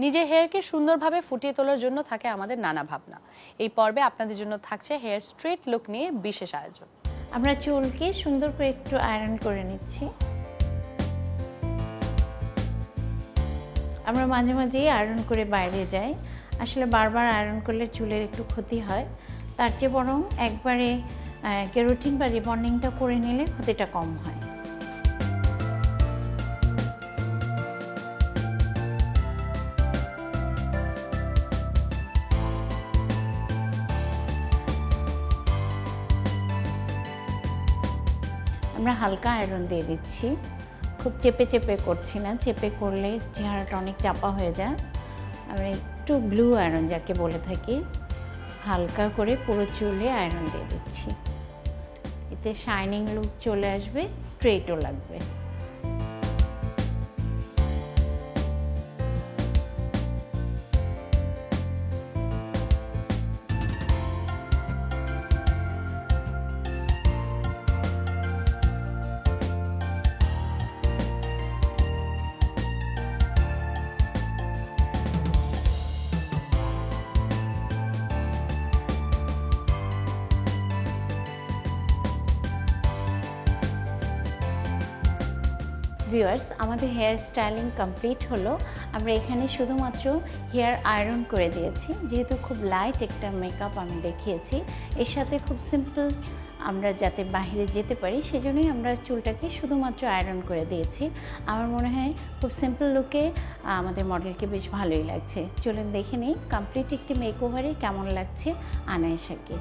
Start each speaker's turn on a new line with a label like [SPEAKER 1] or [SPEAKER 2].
[SPEAKER 1] নিজের হেয়ারকে সুন্দরভাবে ফুটিয়ে তোলার জন্য থাকে আমাদের নানা ভাবনা। এই পর্বে আপনাদের জন্য থাকছে হেয়ার স্ট্রেট লুক নিয়ে বিশেষ আয়োজন।
[SPEAKER 2] আমরা চুলকে সুন্দর করে একটু আয়রন করে নিচ্ছি। আমরা মাঝে মাঝেই আয়রন করে বাইরে যাই, আসলে বারবার আয়রন করলে চুলের একটু ক্ষতি হয়, তার চেয়ে বরং একবারে কেরোটিন বা রিবন্ডিংটা করে নিলে ক্ষতিটা কম হয়। আমরা হালকা আয়রন দিয়ে দিচ্ছি, খুব চেপে চেপে করছি না, চেপে করলে চেহারাটা অনেক চাপা হয়ে যায়। আমরা একটু ব্লু আয়রন যাকে বলে থাকি, হালকা করে পুরো চুলে আয়রন দিয়ে দিচ্ছি। এতে শাইনিং লুক চলে আসবে, স্ট্রেটও লাগবে। ভিউয়ার্স, আমাদের হেয়ার স্টাইলিং কমপ্লিট হলো। আমরা এখানে শুধুমাত্র হেয়ার আয়রন করে দিয়েছি, যেহেতু খুব লাইট একটা মেকআপ আমি দেখিয়েছি, এর সাথে খুব সিম্পল আমরা যাতে বাইরে যেতে পারি সেজন্যই আমরা চুলটাকে শুধুমাত্র আয়রন করে দিয়েছি। আমার মনে হয় খুব সিম্পল লুকে আমাদের মডেলকে বেশ ভালোই লাগছে। চলুন দেখে নিই কমপ্লিট একটি মেকওভারে কেমন লাগছে আনায়েশাকে।